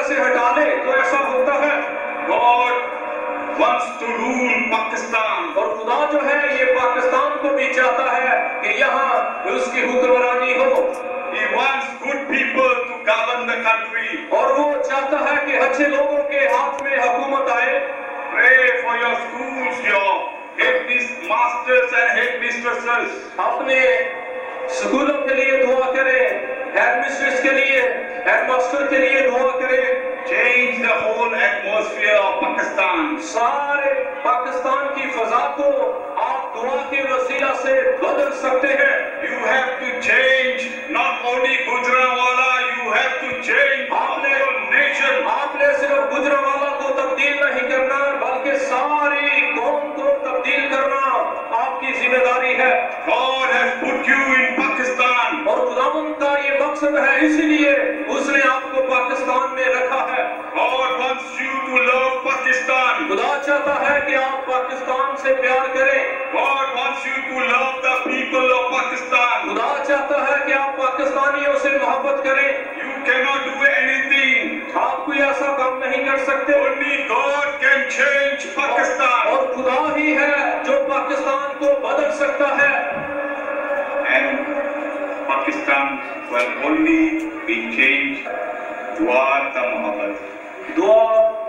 से हटा ले तो ऐसा होता है। God wants to rule Pakistan. और खुदा जो है ये पाकिस्तान को भी चाहता है कि यहाँ उसकी हुक्मरानी हो। He wants good people to govern the country. और वो चाहता है कि अच्छे लोगों के हाथ में हुकूमत आए। Pray for your schools, your headmasters and headmistresses. अपने स्कूलों के लिए दुआ करें, हेडमिस्ट्रेस के लिए, हेडमास्टर के लिए दुआ करें। Change the whole atmosphere of Pakistan. सारे पाकिस्तान की फजा को आप दुआ के वसीला से बदल सकते हैं। You have to change not only Gujranwala, you have to change the whole nation. आपने सिर्फ गुजरांवाला को तब्दील नहीं करना बल्कि सारी कौम को तब्दील करना आपकी जिम्मेदारी है। God has put you in Pakistan. और खुदावंद का ये मकसद है, इसीलिए उसने आपको पाकिस्तान में रखा है। God wants you to love Pakistan. खुदा चाहता है कि आप पाकिस्तान से प्यार करें। God wants you to love the people of Pakistan. खुदा चाहता है कि आप पाकिस्तानियों से मोहब्बत करें। You cannot do anything. आप कोई ऐसा काम नहीं कर सकते। Only God can change Pakistan. और खुदा ही है जो पाकिस्तान को बदल सकता है। And Pakistan will only be changed dua ta mohabbat. दुआ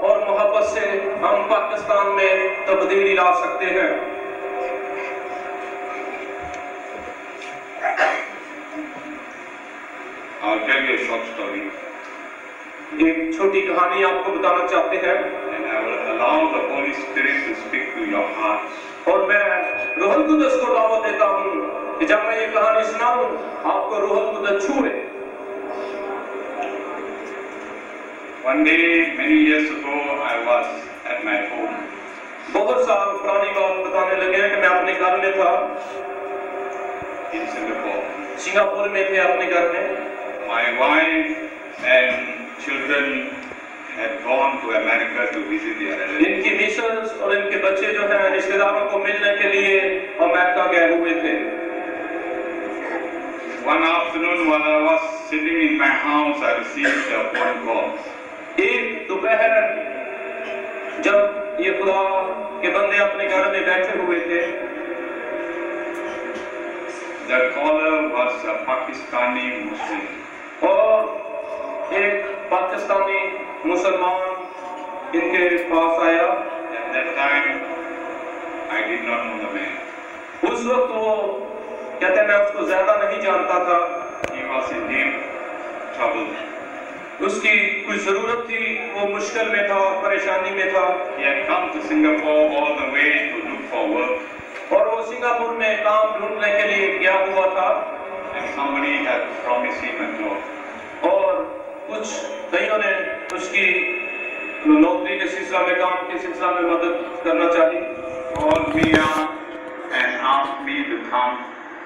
और मोहब्बत से हम पाकिस्तान में तब्दीली ला सकते हैं। I'll tell you a short story. एक छोटी कहानी आपको बताना चाहते हैं। And I will allow the Holy Spirit to speak to your hearts. और मैं रूहुल कुद्दस को दावत देता हूँ कि जब मैं ये कहानी सुनाऊं आपको रूहुल कुद्दस छुए। One day, many years ago, I was at my home. बहुत साल पुरानी बात बताने लगे कि मैं अपने घर में था। In Singapore. सिंगापुर में थे अपने घर में। My wife and children had gone to America to visit their relatives. इनकी मिसेस और इनके बच्चे जो हैं रिश्तेदारों को मिलने के लिए अमेरिका गए हुए थे। One afternoon, while I was sitting in my house, I received a phone call. एक दोपहर जब ये खुदा के बंदे अपने घर में बैठे हुए थे, The caller was a Pakistani Muslim. और एक पाकिस्तानी मुसलमान इनके पास आया। At that time, I did not know the man. उस वक्त वो कहते हैं मैं उसको ज्यादा नहीं जानता था। He was in deep trouble. उसकी कुछ जरूरत थी, वो मुश्किल में था, परेशानी में था। He had come to Singapore all the way to look for work. और वो सिंगापुर में काम ढूंढने के लिए गया हुआ था। And somebody had promised him a job. और कुछ कईयों ने उसकी नौकरी के सिलसिला में, काम के सिलसिला में मदद करना चाहिए। Called me up and asked me to come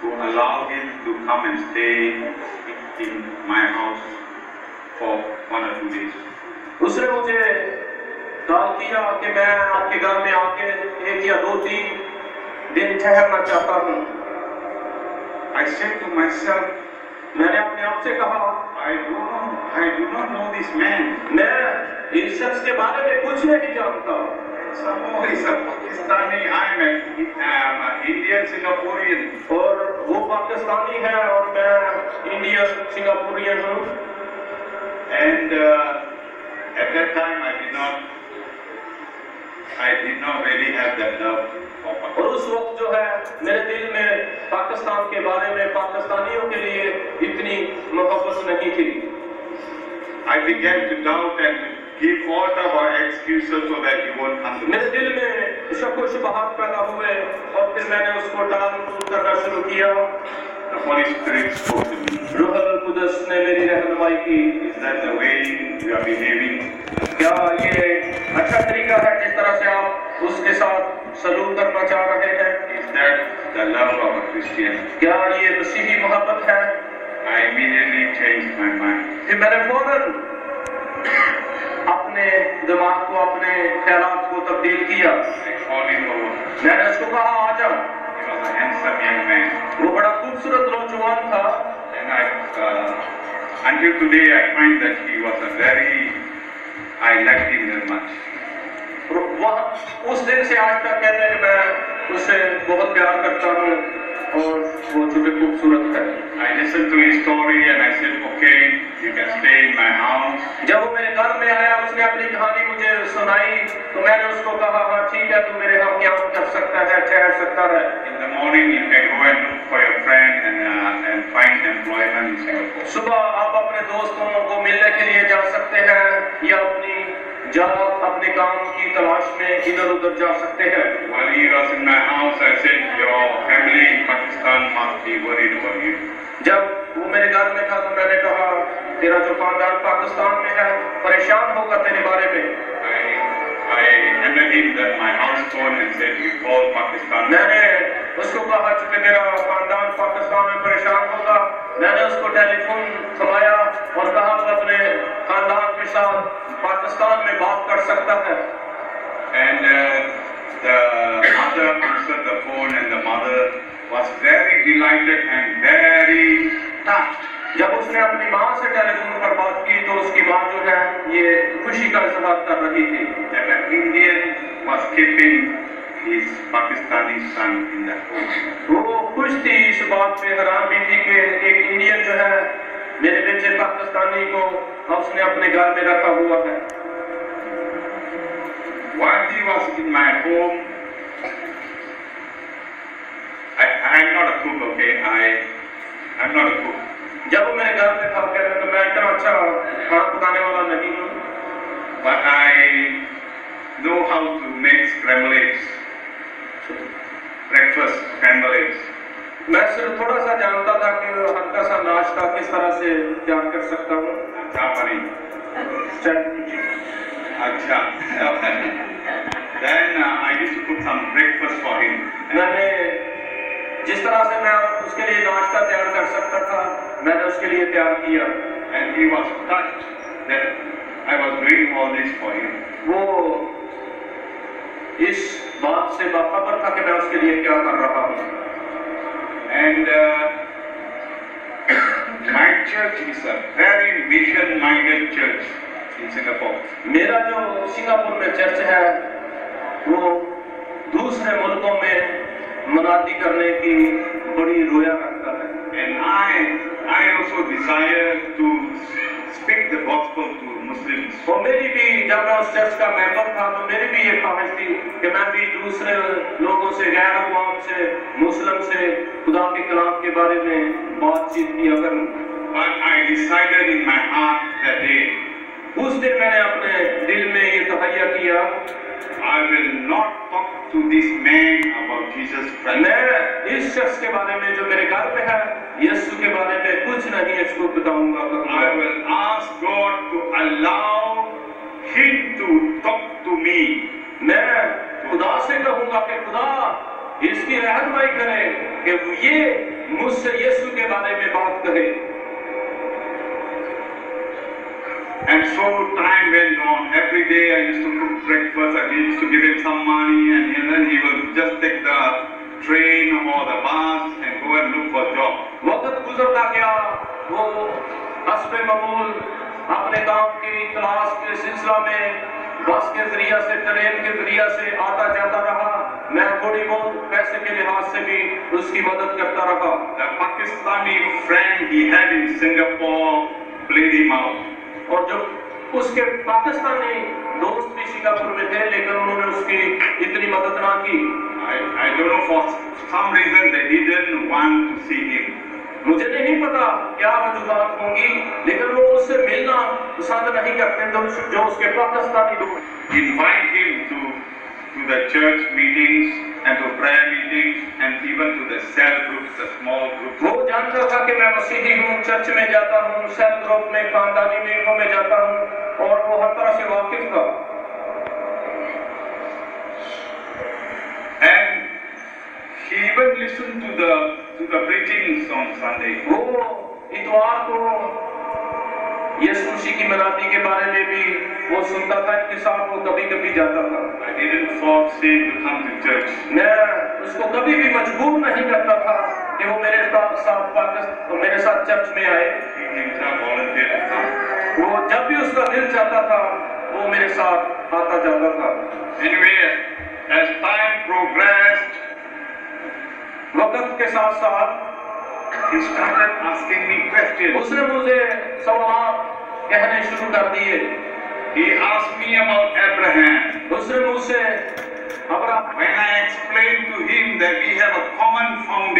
to allow him to come and stay in my house for 1 or 2 days. उसने मुझे कॉल किया कि मैं आपके घर में आके 1 या 2-3 दिन ठहरना चाहता हूँ। I said to myself, मैंने अपने आप से कहा I do not know this man. मैं इस शख्स के बारे में कुछ नहीं जानता। Somehow he's a Pakistani. I'm an Indian Singaporean. और वो पाकिस्तानी है और मैं इंडियन सिंगापुरियन हूँ। And at that time I did not really have that love for Pakistan. और उस वक्त जो है मेरे दिल में पाकिस्तान के बारे में, पाकिस्तानियों के लिए इतनी मोहब्बत नहीं थी। I began to doubt and give all type of excuses so that he won't come to me. मेरे दिल में शक व शुबहात पैदा हुए और फिर मैंने उसको टाल-मटोल करना शुरू किया। The Holy Spirit spoke to me. रूहुल कुद्दस ने मेरी रहनुमाई की। Is that the way you are behaving? क्या ये अच्छा तरीका है जिस तरह से आप उसके साथ सलूक करना चाह रहे हैं? Is that the love of a Christian? क्या ये मसीही मोहब्बत है? I immediately changed my mind. फिर मैंने फौरन अपने दिमाग को, अपने ख्यालात को तब्दील किया। I called him over. मैंने उसको कहा आ जा। He was a handsome young man. वो बड़ा खूबसूरत नौजवान था। And until today I find that he was a very I liked him very much. वह उस दिन से आज तक कहते हैं कि मैं उससे बहुत प्यार करता हूँ और वो चूंकि खूबसूरत है। I listened to his story and I said, okay, you can stay in my house. जब वो मेरे घर में आया, उसने अपनी कहानी मुझे सुनाई, तो मैंने उसको कहा, हाँ ठीक है, तू मेरे यहाँ क्या कर सकता है, ठहर सकता है। In the morning, you can go and look for your friend and find employment in Singapore. सुबह आप अपने दोस्तों को मिलने के लिए जा सकते हैं या अपने काम की तलाश में इधर उधर जा सकते हैं। While he was in my house, I said, your family in Pakistan must be worried about you. जब वो मेरे घर में था तो मैंने कहा, तेरा जो खानदान पाकिस्तान में है परेशान होगा तेरे बारे में। I handed him my house phone and said, you call Pakistan. मैंने उसको कहा, चूंकि तेरा खानदान पाकिस्तान में परेशान होगा, मैंने उसको टेलीफोन थमाया और कहा वो अपने खानदान के साथ पाकिस्तान में बात कर सकता है। And the mother answered the phone and the mother was very delighted and very touched. जब उसने अपनी माँ से टेलीफोन पर बात की तो उसकी माँ जो है ये खुशी का इजहार कर रही थी। That an Indian was keeping his Pakistani son in the home. वो खुश थी इस बात पे, हैरान भी थी कि एक इंडियन जो है मेरे बच्चे पाकिस्तानी को उसने अपने घर में रखा हुआ है। While he was in my home, I'm not a cook, okay? I'm not a cook. जब वो मेरे घर में था, कहते तो मैं इतना अच्छा खाना पकाने वाला नहीं हूँ, but I know how to make scrambled eggs, breakfast scrambled eggs. मैं सिर्फ थोड़ा सा जानता था कि हल्का सा नाश्ता किस तरह से तैयार कर सकता हूँ। अच्छा। Then I used to cook some breakfast for him. मैंने जिस तरह से मैं उसके लिए नाश्ता तैयार कर सकता था, मैंने उसके लिए तैयार किया। And he was touched that I was doing all this for him. वो इस बात से बाखबर था कि मैं उसके लिए क्या कर रहा हूँ। And my church is a very mission-minded church in Singapore. मेरा जो सिंगापुर में चर्च है, वो दूसरे मुल्कों में मुनादी करने की बड़ी रोया रखता है। And I also desire to speak the gospel to Muslims. और मेरी भी, जब मैं उस चर्च का मेंबर था तो मेरी भी ये ख्वाहिश थी कि मैं भी दूसरे लोगों से, गैर अवाम से, मुस्लिम से खुदा के कलाम के बारे में बातचीत किया करूं। But I decided in my heart that day, उस दिन मैंने अपने दिल में ये तहैया किया, I will not talk to this man about Jesus Christ. मैं इस शख्स के बारे में जो मेरे घर में है, यीशु के बारे में कुछ नहीं इसको बताऊंगा। I will ask God to allow him to talk to me. मैं खुदा से कहूंगा कि खुदा इसकी रहनुमाई करे कि ये मुझसे यीशु के बारे में बात कहे। And so time went on. Every day I used to cook breakfast. I used to give him some money, and then he will just take the train or the bus and go and look for job. वक्त गुजरता गया, वो हस्बे मामूल अपने काम की तलाश के सिलसिला में बस के जरिया से, ट्रेन के जरिया से आता जाता रहा। मैं थोड़ी बहुत पैसे के लिहाज से भी उसकी मदद करता रहा। The Pakistani friend he had in Singapore played him out. और जो उसके पाकिस्तानी दोस्त भी सिंगापुर में थे, लेकिन उन्होंने उसकी इतनी मदद ना की। I don't know, for some reason they didn't want to see him. मुझे नहीं पता क्या वजूहात होंगी, लेकिन वो उससे मिलना पसंद नहीं करते थे, जो उसके पाकिस्तानी दोस्त। Invite him to the church meetings and to prayer meetings and even to the cell groups, the small groups. वो जानता था कि मैं मसीही हूँ, चर्च में जाता हूँ, सेल ग्रुप में, खानदानी मीटिंगों में जाता हूँ, और वो हर तरह से वाकिफ था। And he even listened to the preachings on Sunday. वो इतवार को यीशु मसीह की मनादी के बारे में भी वो सुनता था, इनके साथ वो कभी-कभी जाता था। I didn't force him to come to church. मैं उसको कभी भी मजबूर नहीं करता था कि वो मेरे साथ चर्च में आए। He himself volunteered to come. वो जब भी उसका दिल चाहता था, वो मेरे साथ आता जाता था। Anyway, as time progressed, वक्त के साथ साथ he started asking me questions. उसने मुझे सवाल कहने शुरू कर दिए। He asked me about Abraham. उसने मुझसे When I explained to him that we have a common foundation,